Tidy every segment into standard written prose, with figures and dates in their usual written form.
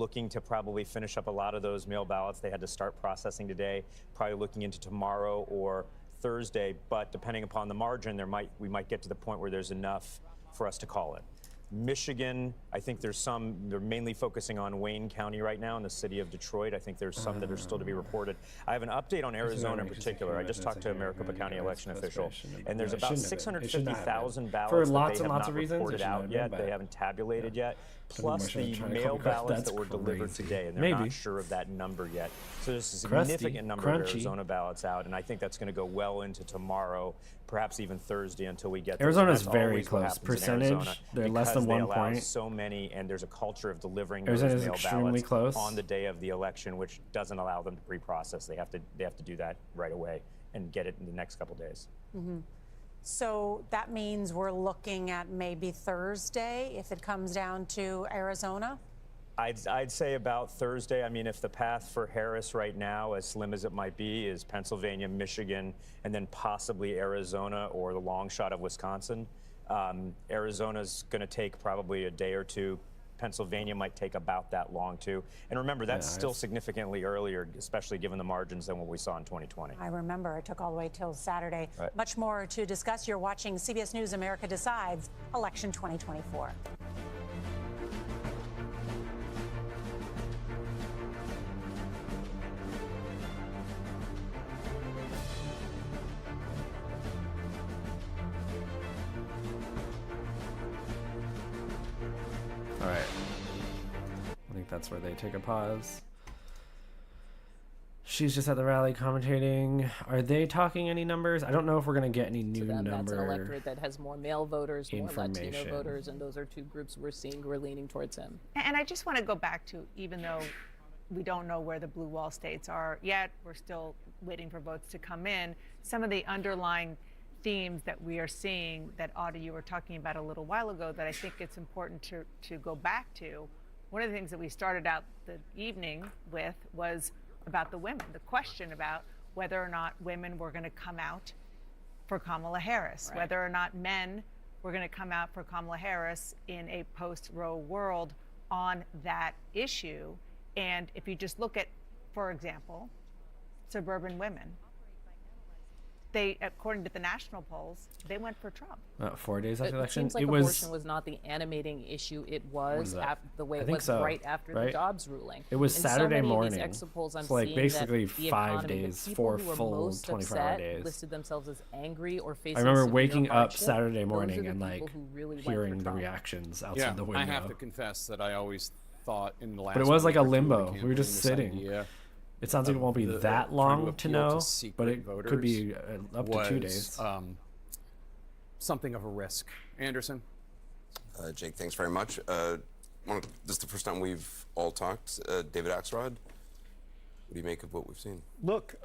looking to probably finish up a lot of those mail ballots. They had to start processing today, probably looking into tomorrow or Thursday. But depending upon the margin, we might get to the point where there's enough for us to call it. Michigan, I think they're mainly focusing on Wayne County right now in the city of Detroit. I think there's some that are still to be reported. I have an update on Arizona in particular. I just talked to a Maricopa County election official, and there's about 650,000 ballots that they have not reported out yet. They haven't tabulated yet, plus the mail ballots that were delivered today, and they're not sure of that number yet. So there's a significant number of Arizona ballots out, and I think that's going to go well into tomorrow, perhaps even Thursday, until we get Arizona's very close. Percentage, they're less than 1 point. So many, and there's a culture of delivering those mail ballots on the day of the election, which doesn't allow them to pre-process. They have to do that right away and get it in the next couple days. Mm-hmm. So that means we're looking at maybe Thursday if it comes down to Arizona? I'd say about Thursday. I mean, if the path for Harris right now, as slim as it might be, is Pennsylvania, Michigan, and then possibly Arizona or the long shot of Wisconsin, Arizona's going to take probably a day or two. Pennsylvania might take about that long too. And remember, that's still significantly earlier, especially given the margins than what we saw in 2020. I remember it took all the way till Saturday. Right. Much more to discuss. You're watching CBS News America Decides, Election 2024. All right. I think that's where they take a pause. She's just at the rally commentating. Are they talking any numbers? I don't know if we're going to get any new number. That's an electorate that has more male voters, more Latino voters, and those are two groups we're seeing who are leaning towards him. And I just want to go back to, even though we don't know where the blue wall states are yet, we're still waiting for votes to come in, some of the underlying themes that we are seeing that, Audie, you were talking about a little while ago, that I think it's important to go back to. One of the things that we started out the evening with was about the women, the question about whether or not women were going to come out for Kamala Harris, right, whether or not men were going to come out for Kamala Harris in a post-Roe world on that issue. And if you just look at, for example, suburban women, they, according to the national polls, they went for Trump. 4 days after the election? It seems like abortion was not the animating issue. It was the way it was right after the Dobbs ruling. It was Saturday morning. These exit polls I'm so like seeing basically that the 5 economy, days, the people 4 who were full most 24-hour upset days. Listed themselves as angry or facing I remember severe waking up hardship. Saturday morning and Those are the like people who really hearing went for the Trump. reactions outside the window. I have to confess that I always thought in the last. But it was like a week or two of the limbo. We were campaign, just this sitting. idea It sounds like it won't be that long to know, but it could be up to 2 days. Something of a risk. Anderson? Jake, thanks very much. This is the first time we've all talked. David Axelrod, what do you make of what we've seen? Look,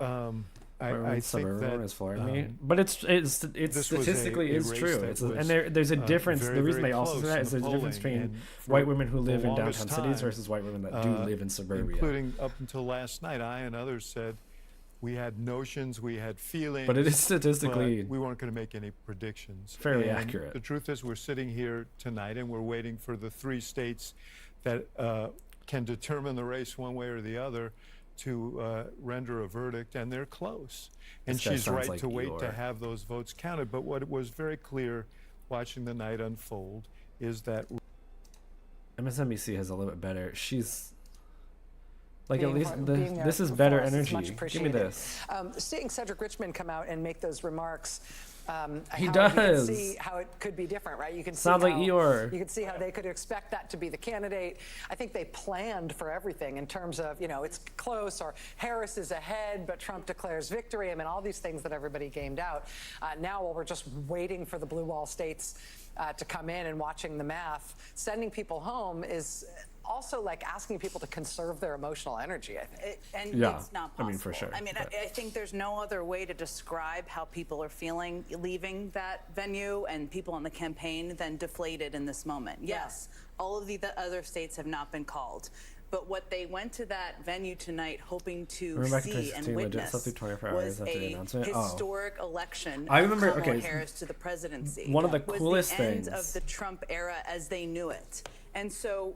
I think that is flooring me, but it's statistically is true. And there's a difference. The reason they also say that is there's a difference between white women who live in downtown cities versus white women that do live in suburbia. Including up until last night, I and others said we had notions, we had feelings. But it is statistically, we weren't going to make any predictions. Fairly accurate. The truth is, we're sitting here tonight and we're waiting for the 3 states that can determine the race one way or the other to render a verdict, and they're close. And she's right to wait to have those votes counted. But what was very clear watching the night unfold is that MSNBC has a little bit better. She's like, at least this is better energy. Give me this. Seeing Cedric Richmond come out and make those remarks, he does. You can see how it could be different, right? You can sound see like Eeyore. You can see how they could expect that to be the candidate. I think they planned for everything in terms of, it's close, or Harris is ahead, but Trump declares victory. I mean, all these things that everybody gamed out. Now, while we're just waiting for the blue wall states to come in and watching the math, sending people home is also like asking people to conserve their emotional energy, I think. And it's not possible. I mean, for sure. I mean, I think there's no other way to describe how people are feeling leaving that venue and people on the campaign than deflated in this moment. Yes, all of the other states have not been called. But what they went to that venue tonight hoping to see and witness was a historic election of Kamala Harris to the presidency. One of the coolest things was the end of the Trump era as they knew it. And so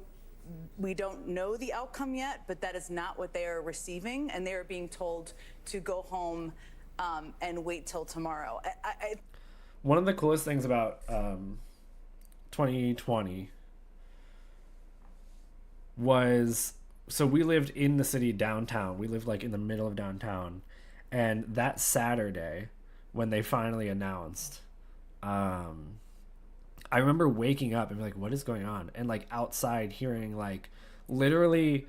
We don't know the outcome yet, but that is not what they are receiving, and they are being told to go home and wait till tomorrow. One of the coolest things about 2020 was, so we lived in the city downtown. We lived like in the middle of downtown, and that Saturday when they finally announced, I remember waking up and be like, what is going on? And like outside hearing like literally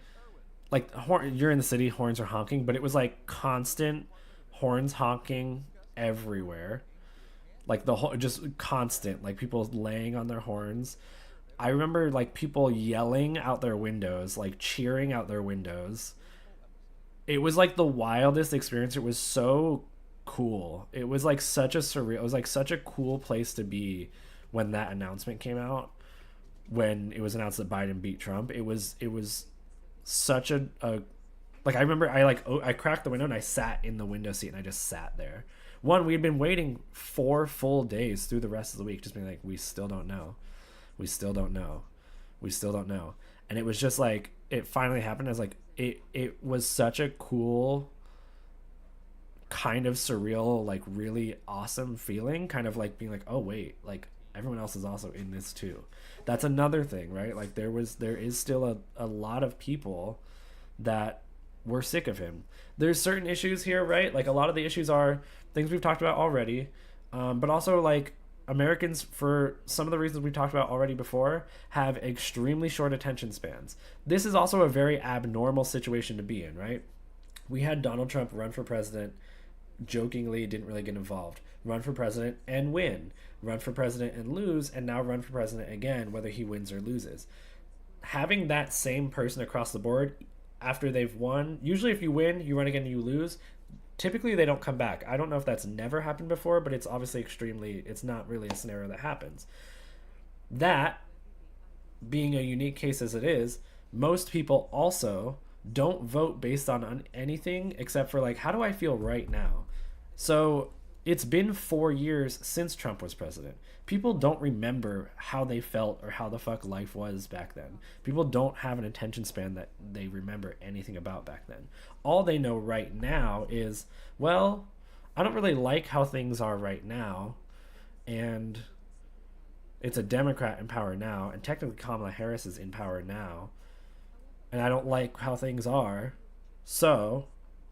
like you're in the city, horns are honking, but it was like constant horns honking everywhere. Like the whole, just constant, like people laying on their horns. I remember like people yelling out their windows, like cheering out their windows. It was like the wildest experience. It was so cool. It was like such a surreal, it was like such a cool place to be when that announcement came out, when it was announced that Biden beat Trump. It was such a like, I remember I cracked the window and I sat in the window seat and I just sat there. We had been waiting 4 full days through the rest of the week, just being like, we still don't know. We still don't know. We still don't know. And it was just like, it finally happened. I was like, it was such a cool, kind of surreal, like really awesome feeling, kind of like being like, oh wait, like everyone else is also in this too. That's another thing, right? Like there is still a lot of people that were sick of him. There's certain issues here, right? Like a lot of the issues are things we've talked about already, but also like Americans, for some of the reasons we talked about already before, have extremely short attention spans. This is also a very abnormal situation to be in, right? We had Donald Trump run for president, jokingly didn't really get involved, run for president and win, run for president and lose, and now run for president again, whether he wins or loses. Having that same person across the board after they've won, usually if you win, you run again and you lose, typically they don't come back. I don't know if that's never happened before, but it's obviously it's not really a scenario that happens. That being a unique case as it is, most people also don't vote based on anything except for like, how do I feel right now? So it's been 4 years since Trump was president. People don't remember how they felt or how the fuck life was back then. People don't have an attention span that they remember anything about back then. All they know right now is, well, I don't really like how things are right now, and it's a Democrat in power now, and technically Kamala Harris is in power now, and I don't like how things are, so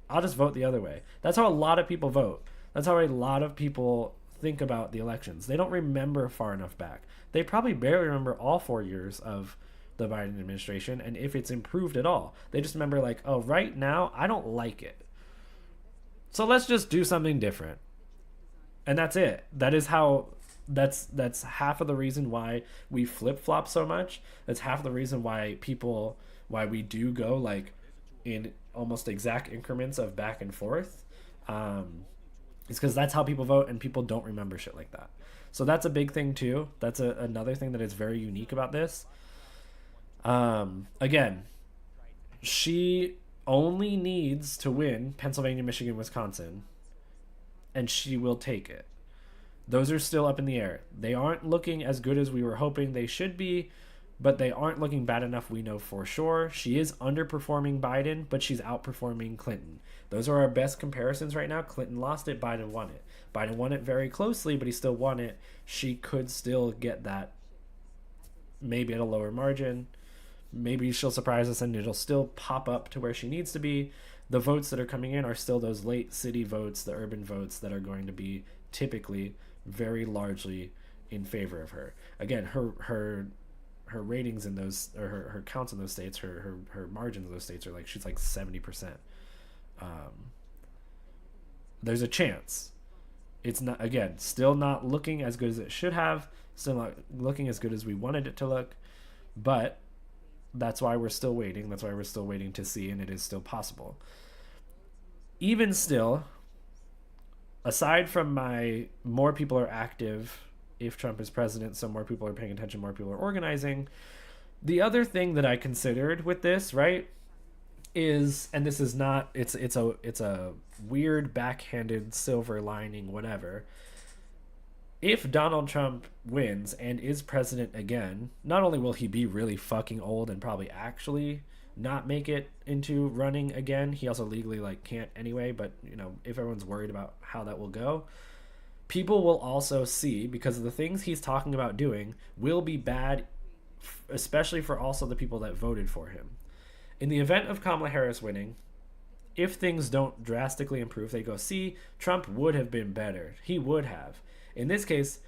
I'll just vote the other way. That's how a lot of people vote. That's how a lot of people think about the elections. They don't remember far enough back. They probably barely remember all 4 years of the Biden administration, and if it's improved at all. They just remember like, oh, right now, I don't like it. So let's just do something different. And that's it. That's half of the reason why we flip-flop so much. That's half of the reason why we do go like in almost exact increments of back and forth. It's because that's how people vote, and people don't remember shit like that. So that's a big thing too. That's another thing that is very unique about this. Again, she only needs to win Pennsylvania, Michigan, Wisconsin, and she will take it. Those are still up in the air. They aren't looking as good as we were hoping they should be, but they aren't looking bad enough, we know for sure. She is underperforming Biden, but she's outperforming Clinton. Those are our best comparisons right now. Clinton lost it, Biden won it. Biden won it very closely, but he still won it. She could still get that, maybe at a lower margin. Maybe she'll surprise us and it'll still pop up to where she needs to be. The votes that are coming in are still those late city votes, the urban votes that are going to be typically very largely in favor of her. Again, her ratings in those, or her counts in those states, her margins in those states are like, she's like 70%. There's a chance. It's not, again, still not looking as good as it should have, still not looking as good as we wanted it to look, but that's why we're still waiting. That's why we're still waiting to see, and it is still possible. Even still, aside from my more people are active if Trump is president, so more people are paying attention, more people are organizing. The other thing that I considered with this, right, is, and this is not, it's a weird backhanded silver lining, whatever. if Donald Trump wins and is president again, not only will he be really fucking old and probably actually not make it into running again, he also legally like can't anyway, but you know, if everyone's worried about how that will go, people will also see, because of the things he's talking about doing will be bad, especially for also the people that voted for him. In the event of Kamala Harris winning, if things don't drastically improve, they go, see, Trump would have been better. He would have. In this case,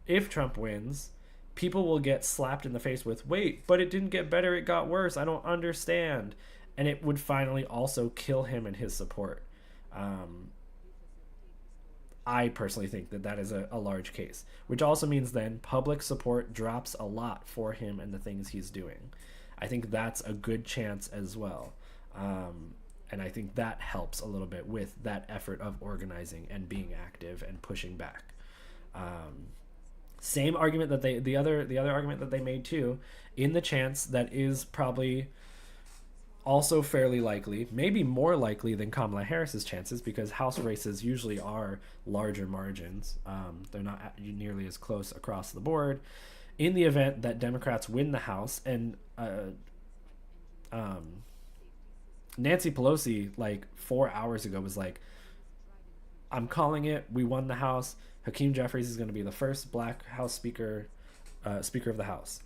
if Trump wins, people will get slapped in the face with, wait, but it didn't get better, it got worse, I don't understand. And it would finally also kill him and his support. I personally think that is a large case, which also means then public support drops a lot for him and the things he's doing. I think that's a good chance as well. And I think that helps a little bit with that effort of organizing and being active and pushing back. Same argument that the other argument that they made too, in the chance that is probably also fairly likely, maybe more likely than Kamala Harris's chances, because House races usually are larger margins. They're not nearly as close across the board. In the event that Democrats win the House, and Nancy Pelosi, like 4 hours ago, was like, I'm calling it, we won the House. Hakeem Jeffries is going to be the first black House Speaker of the House.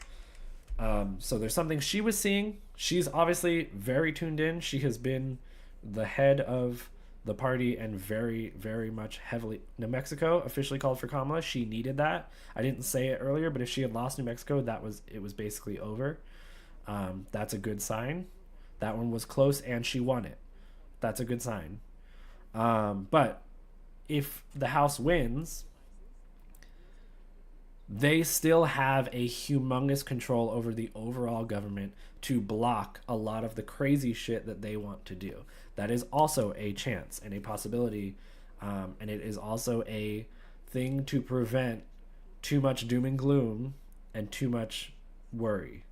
So there's something she was seeing. She's obviously very tuned in. She has been the head of the party and very, very much heavily. New Mexico officially called for Kamala. She needed that. I didn't say it earlier, but if she had lost New Mexico, it was basically over. That's a good sign. That one was close and she won it. That's a good sign. But if the House wins, they still have a humongous control over the overall government to block a lot of the crazy shit that they want to do. That is also a chance and a possibility, and it is also a thing to prevent too much doom and gloom and too much worry.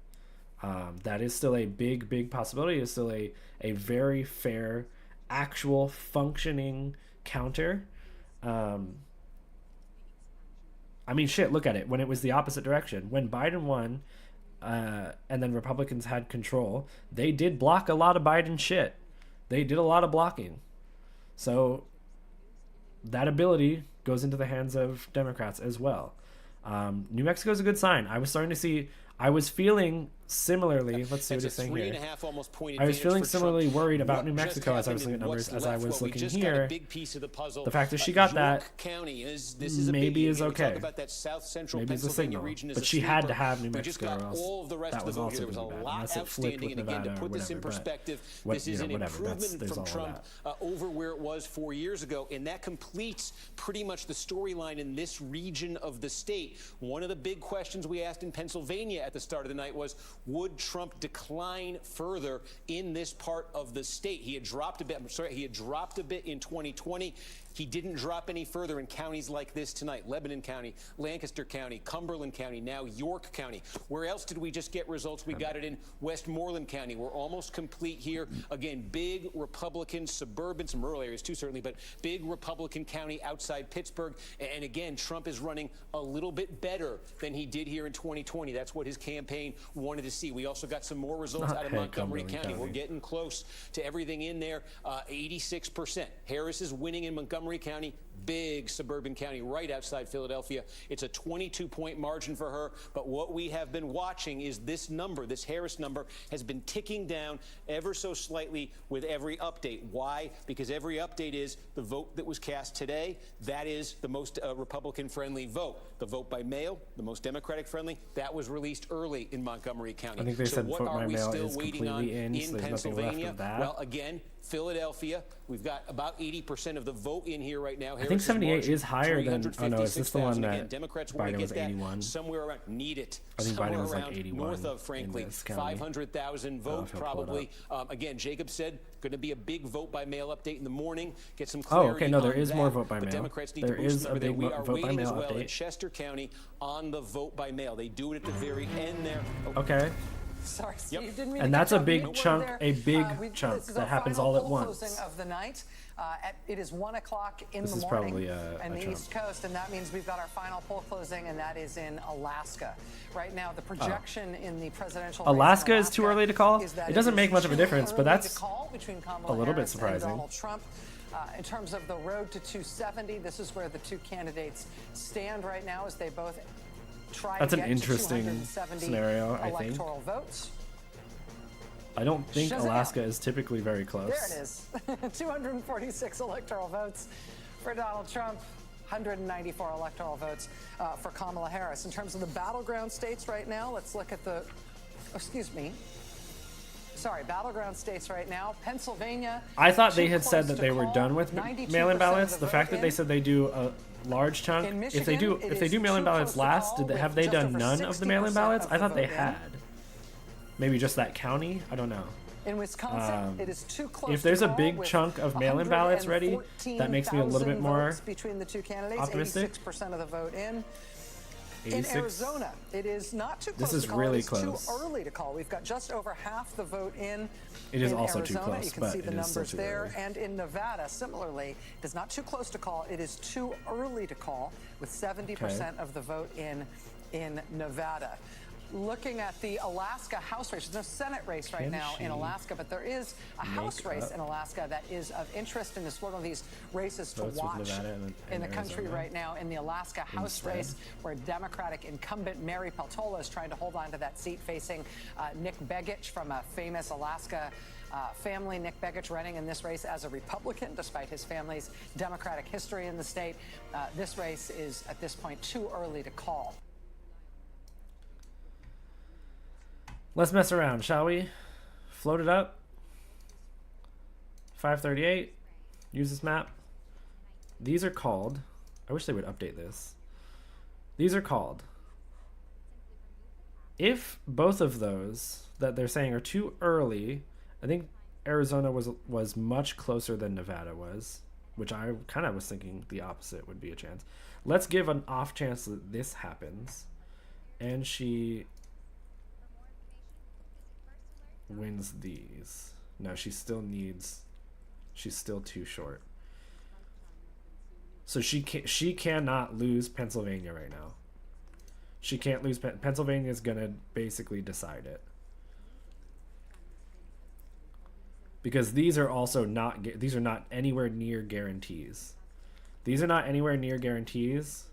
That is still a big possibility. It's still a very fair, actual functioning counter. I mean, shit, look at it. When it was the opposite direction, when Biden won, and then Republicans had control, they did block a lot of Biden shit. They did a lot of blocking. So that ability goes into the hands of Democrats as well. New Mexico is a good sign. I was feeling similarly. Let's see what he's saying here. I was feeling similarly worried about New Mexico as I was looking at numbers, as I was looking here. The fact that she got that maybe is okay. Maybe it's a signal. But she had to have New Mexico, or else that was also going to be bad. Unless it flipped with Nevada or whatever. But this is an whatever. improvement There's from all Trump that. over where it was 4 years ago, and that completes pretty much the storyline in this region of the state. One of the big questions we asked in Pennsylvania at the start of the night was, would Trump decline further in this part of the state? He had dropped a bit. He had dropped a bit in 2020. He didn't drop any further in counties like this tonight. Lebanon County, Lancaster County, Cumberland County, now York County. Where else did we just get results? We got it in Westmoreland County. We're almost complete here. Again, big Republican suburban, some rural areas too, certainly, but big Republican county outside Pittsburgh. And again, Trump is running a little bit better than he did here in 2020. That's what his campaign wanted to see. We also got some more results out of Montgomery County. We're getting close to everything in there. 86%. Harris is winning in Montgomery County, big suburban county right outside Philadelphia. It's a 22-point margin for her. But what we have been watching is this number, this Harris number, has been ticking down ever so slightly with every update. Why? Because every update is the vote that was cast today. That is the most Republican-friendly vote. The vote by mail, the most Democratic-friendly, that was released early in Montgomery County. I think they said what vote are by we mail still is waiting on completely in, so there's nothing left Pennsylvania? of that. Well, again, Philadelphia, we've got about 80% of the vote in here right now. I think 78 is higher than. Oh no, is this the one that Again, Democrats want to Biden get was 81? somewhere around. Need it. I think Somewhere Biden was like around 81 north of, frankly, in this county. 500,000 vote if I'll pull it probably. Again, Jacob said going to be a big vote by mail update in the morning. Get some Oh, clarity. okay. No, there on is that. more vote by But mail. Democrats need There to boost is the a number there. big We are vote by waiting mail as well in update. Chester County on the vote by mail. They do it at the very end there. Okay. Sorry, Steve, didn't mean to And cut that's you a off. big Word chunk, there. a big This chunk is that our happens final all at poll once. closing of the night. It is 1 o'clock in This the is morning probably in a the Trump. East Coast, and that means we've got our final poll closing, and that is in Alaska. Right now, the projection in the presidential race in Alaska is too early to call? is that It doesn't is make much of a too difference, but early to that's call between Kamala a little bit Harris and surprising. Donald Trump. In terms of the road to 270, this is where the two candidates stand right now as they both try That's to an get interesting to 270 scenario, I think. electoral votes. I don't think Shazam. Alaska is typically very close. There it is. 246 electoral votes for Donald Trump, 194 electoral votes for Kamala Harris. In terms of the battleground states right now, let's look at the, battleground states right now. Pennsylvania. I thought they too had said close that to they were call, done with 92% mail-in of ballots. The vote fact that they in. said they do a large chunk, In if they do Michigan, mail-in too ballots close to last, call did they, with have they just done over none of the mail-in 60% ballots? of I the thought they vote in. had. Maybe just that county? I don't know. In Wisconsin, it is too close. If there's to a call big with chunk of mail-in ballots ready, that makes me a little bit 114,000 more votes between the two candidates. optimistic. 86% of the vote in. 86. In Arizona, it is not too close This is to call. really it is close. too early to call. We've got just over half the vote in. It is in also too Arizona. close, You can but see the it is still numbers too there. early. And in Nevada, similarly, it is not too close to call. It is too early to call, with 70% of the vote in Nevada. Looking at the Alaska House race, there's no Senate race right Can now in she Alaska, but there is a House race up in Alaska that is of interest, and it's one of these races to votes with watch Nevada in the and country Arizona right now in the Alaska House instead? race, where Democratic incumbent Mary Peltola is trying to hold on to that seat, facing Nick Begich from a famous Alaska family. Nick Begich running in this race as a Republican, despite his family's Democratic history in the state. This race is, at this point, too early to call. Let's mess around, shall we? Float it up. 538. Use this map. These are called. I wish they would update this. These are called. If both of those that they're saying are too early, I think Arizona was much closer than Nevada was, which I kind of was thinking the opposite would be a chance. Let's give an off chance that this happens, and she wins these. No, she still needs. She's still too short. So she cannot lose Pennsylvania right now. She can't lose. Pennsylvania is gonna basically decide it, because these are also not. These are not anywhere near guarantees. These are not anywhere near guarantees.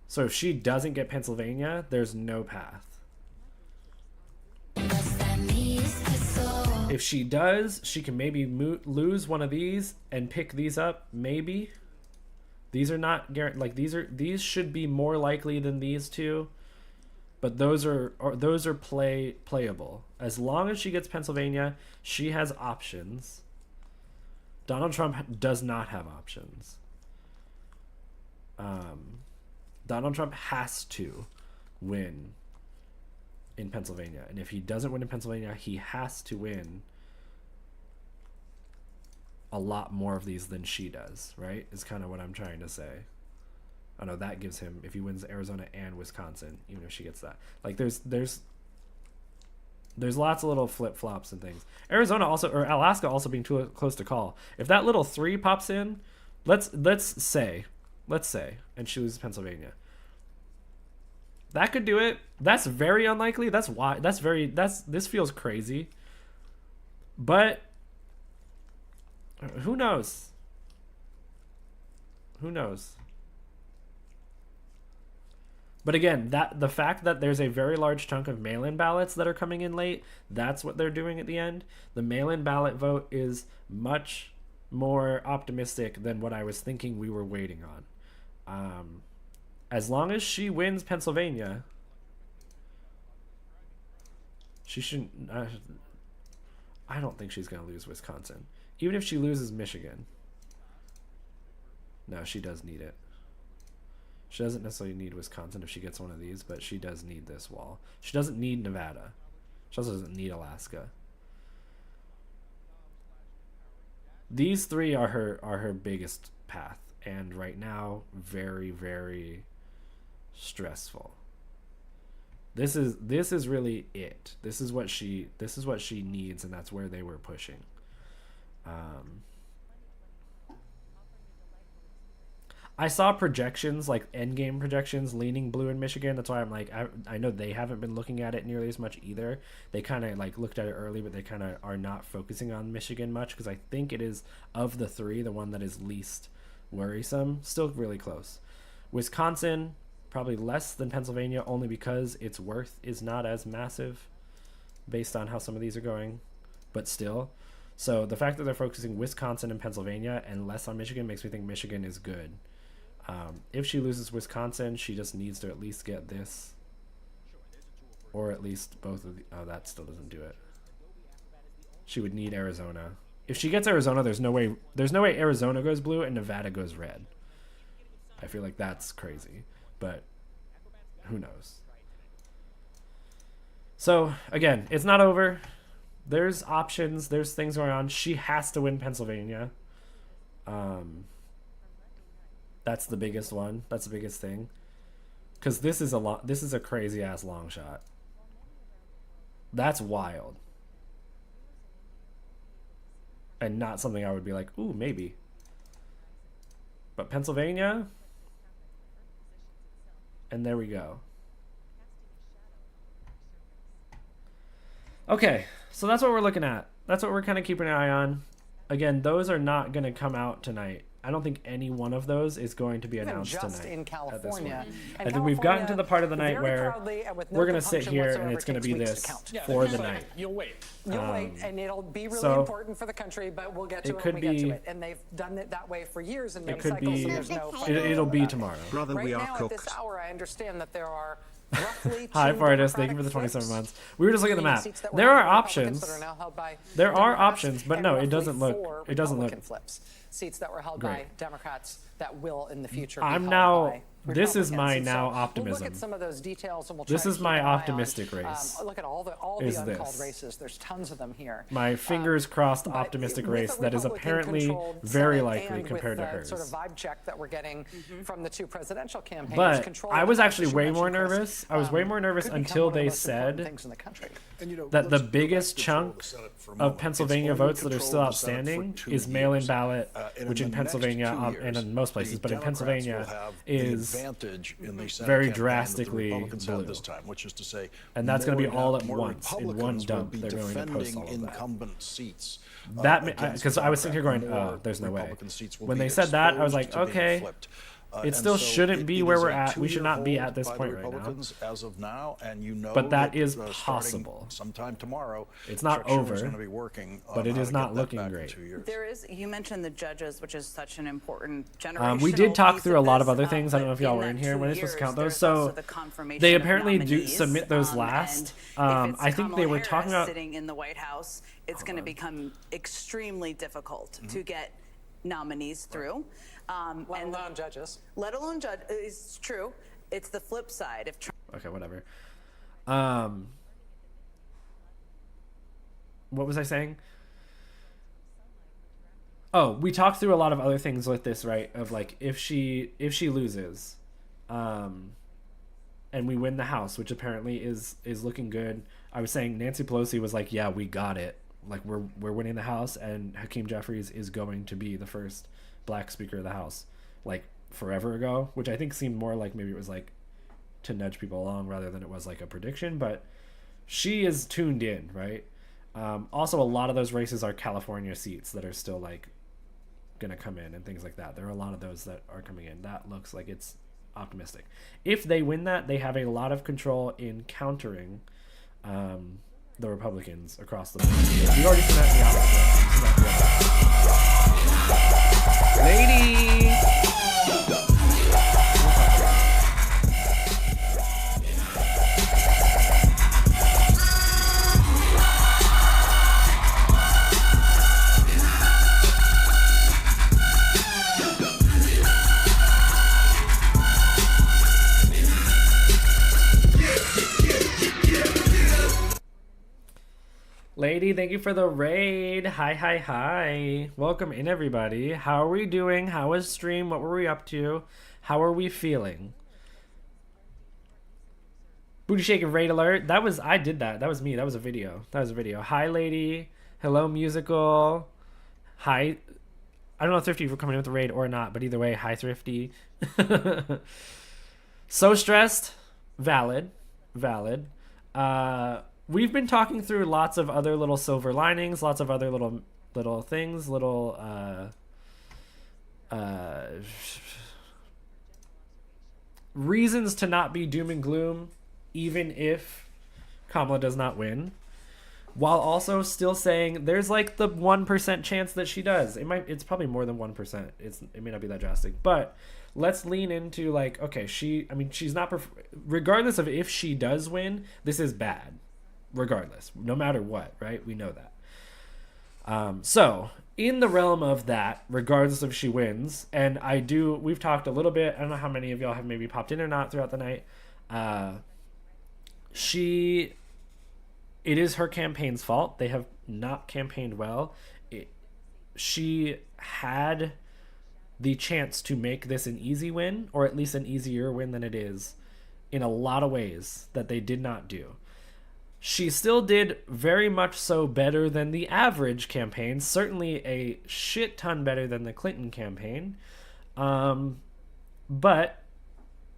So if she doesn't get Pennsylvania, there's no path. If she does, she can maybe lose one of these and pick these up. Maybe. These are not like these should be more likely than these two, but those are playable. As long as she gets Pennsylvania, she has options. Donald Trump does not have options. Donald Trump has to win in Pennsylvania, and if he doesn't win in Pennsylvania, he has to win a lot more of these than she does, right? Is kind of what I'm trying to say. I know that gives him, if he wins Arizona and Wisconsin, even if she gets that, like there's lots of little flip-flops and things. Arizona also, or Alaska also being too close to call. If that little 3 pops in, let's say, and she loses Pennsylvania, that could do it. That's very unlikely. This feels crazy. But who knows? Who knows? But again, the fact that there's a very large chunk of mail-in ballots that are coming in late, that's what they're doing at the end. The mail-in ballot vote is much more optimistic than what I was thinking we were waiting on. As long as she wins Pennsylvania, she shouldn't. I don't think she's going to lose Wisconsin. Even if she loses Michigan. No, she does need it. She doesn't necessarily need Wisconsin if she gets one of these, but she does need this wall. She doesn't need Nevada. She also doesn't need Alaska. These 3 are her biggest path, and right now very, very stressful. This is really it. This is what she needs, and that's where they were pushing. I saw projections, like endgame projections, leaning blue in Michigan. That's why I'm like, I know they haven't been looking at it nearly as much either. They kind of like looked at it early, but they kind of are not focusing on Michigan much, because I think it is, of the three, the one that is least worrisome. Still really close. Wisconsin, probably less than Pennsylvania, only because its worth is not as massive based on how some of these are going, but still. So the fact that they're focusing Wisconsin and Pennsylvania and less on Michigan makes me think Michigan is good. If she loses Wisconsin, she just needs to at least get this, or at least both of the, oh, that still doesn't do it. She would need Arizona. If she gets Arizona, there's no way Arizona goes blue and Nevada goes red. I feel like that's crazy, but who knows? So again, it's not over. There's options. There's things going on. She has to win Pennsylvania. That's the biggest one. That's the biggest thing. Because this is a crazy ass long shot. That's wild. And not something I would be like, ooh, maybe. But Pennsylvania, and there we go. Okay, so that's what we're looking at. That's what we're kind of keeping an eye on. Again, those are not going to come out tonight. I don't think any one of those is going to be announced just tonight. In California. I think we've gotten to the part of the night where we're going to sit here and it's going to be this for the night. You'll wait. You'll wait, and it'll be really so important for the country, but we'll get to it could when we get be- to it. And they've done it that way for years in many It could cycles, be. so there's no It'll be tomorrow. Brother, Right we are now, at cooks. this hour, I understand that there are roughly Hi, two Fardis. Thank you for the Democratic 27 flips, months. We were just looking at the map. seats that were There held are by Republicans options. that are now held by There are Democrats, options, but and no, it roughly doesn't look. four It doesn't look. Republican flips, seats that were held great. by Democrats that will in the future. Be I'm held now. by This is my Republicans. And now so We'll optimism. look at some of those details, and we'll This try to is keep my an eye on, optimistic race, look at all the is uncalled this. races. There's tons of them here. My fingers crossed But optimistic with race the that is apparently Republican-controlled very Senate likely and compared to with the hers. sort of vibe check that we're getting from the two presidential campaigns. But control I of was the actually House, way you more mentioned, Chris, nervous. I was way more nervous could become until one of the they most important said things in the country. that the biggest chunk of Pennsylvania votes that are still outstanding is mail-in ballot, which in Pennsylvania and in most places, but in Pennsylvania is very drastically blue. This time, which is to say, And that's going to be all at more once in one Republicans will dump. be They're going to post defending all of that. incumbent seats. That against because I was sitting here going, Democrat. oh, there's no way. Republican seats will When be they said that, I was like, exposed to being okay, flipped. it And still so shouldn't be it where is we're a at. We should not be two-year at this hold point by the right now. Republicans as of now, and you know But that is starting possible. sometime tomorrow. It's not Chuck Schumer's over, going to be working but on it how is to not get that looking back in great. 2 years. There is, you mentioned the judges, which is such an important generational We did talk piece through a lot of this, other things. I don't know but if y'all in were that in here. 2 We're not supposed to years, count those. there's So also the confirmation they of apparently do nominees, submit those and last. if it's I think they Kamala were talking Harris about. sitting in the White House, it's going to become extremely difficult Mm-hmm. to get nominees through. Let And alone judges. let alone judge. It's true. It's the flip side. If Trump Okay, whatever. What was I saying? Oh, we talked through a lot of other things with this, right? Of like if she loses, and we win the House, which apparently is looking good. I was saying Nancy Pelosi was like, "Yeah, we got it. Like we're winning the House, and Hakeem Jeffries is going to be the first Black Speaker of the House." Like forever ago, which I think seemed more like maybe it was like to nudge people along rather than it was like a prediction. But she is tuned in, right? Also, a lot of those races are California seats that are still like gonna come in and things like that. There are a lot of those that are coming in. That looks like it's optimistic. If they win that, they have a lot of control in countering the Republicans across the board. We've already seen that in the opposite way. Lady! Lady, thank you for the raid. Hi. Welcome in, everybody. How are we doing? How was stream? What were we up to? How are we feeling? Booty shaking raid alert. I did that. That was me. That was a video. Hi lady. Hello musical. Hi. I don't know Thrifty for coming in with the raid or not, but either way, hi Thrifty. So stressed. Valid. We've been talking through lots of other little silver linings, lots of other little things, reasons to not be doom and gloom, even if Kamala does not win, while also still saying there's like the 1% chance that she does. It's probably more than 1%. It may not be that drastic, but let's lean into like, okay, she's not, regardless of if she does win, this is bad, regardless, no matter what, right? We know that. So in the realm of that, regardless if she wins, and we've talked a little bit, I don't know how many of y'all have maybe popped in or not throughout the night. It is her campaign's fault. They have not campaigned well. She had the chance to make this an easy win, or at least an easier win than it is, in a lot of ways that they did not do. She still did very much so better than the average campaign, certainly a shit ton better than the Clinton campaign. But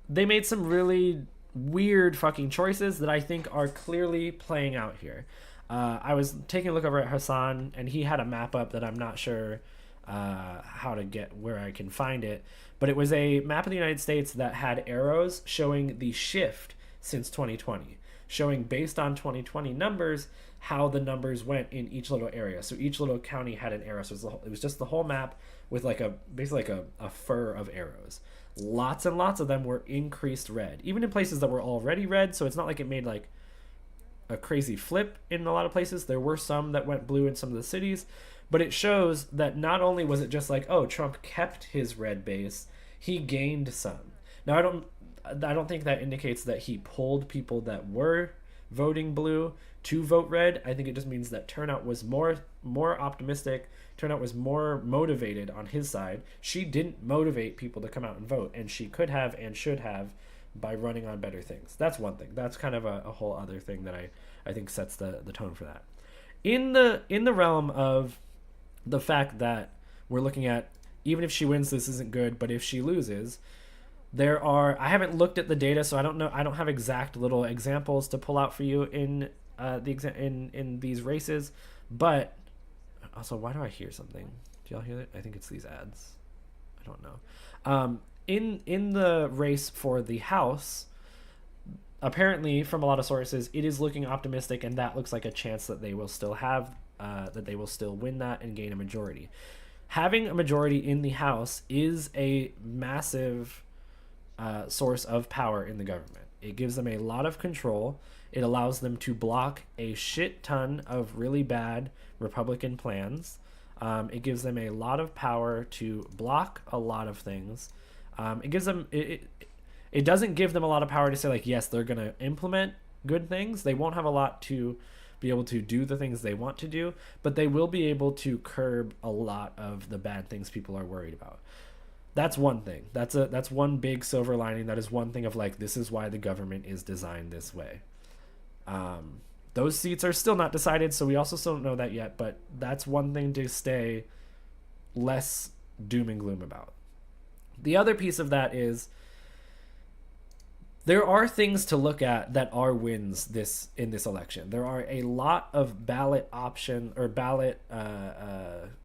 they made some really weird fucking choices that I think are clearly playing out here. I was taking a look over at Hassan, and he had a map up that I'm not sure how to get where I can find it, but it was a map of the United States that had arrows showing the shift since 2020, showing based on 2020 numbers how the numbers went in each little area. So each little county had an arrow. So it was just the whole map with basically a fur of arrows. Lots and lots of them were increased red, even in places that were already red. So it's not like it made like a crazy flip in a lot of places. There were some that went blue in some of the cities, but it shows that not only was it just like, oh, Trump kept his red base, he gained some. Now I don't think that indicates that he pulled people that were voting blue to vote red. I think it just means that turnout was more optimistic. Turnout was more motivated on his side. She didn't motivate people to come out and vote, and she could have and should have by running on better things. That's one thing. That's kind of a whole other thing that I think sets the tone for that. In the realm of the fact that we're looking at, even if she wins, this isn't good, but if she loses, I haven't looked at the data, so I don't know. I don't have exact little examples to pull out for you in these races. But also, why do I hear something? Do y'all hear that? I think it's these ads. I don't know. In the race for the House, apparently from a lot of sources, it is looking optimistic, and that looks like a chance that they will still win that and gain a majority. Having a majority in the House is a massive source of power in the government. It gives them a lot of control. It allows them to block a shit ton of really bad Republican plans. It gives them a lot of power to block a lot of things. It gives them it doesn't give them a lot of power to say like, yes, they're going to implement good things. They won't have a lot to be able to do the things they want to do, but they will be able to curb a lot of the bad things people are worried about. That's one thing. That's one big silver lining. That is one thing of like, this is why the government is designed this way. Those seats are still not decided, so we also still don't know that yet, but that's one thing to stay less doom and gloom about. The other piece of that is there are things to look at that are wins in this election. There are a lot of ballot option or ballot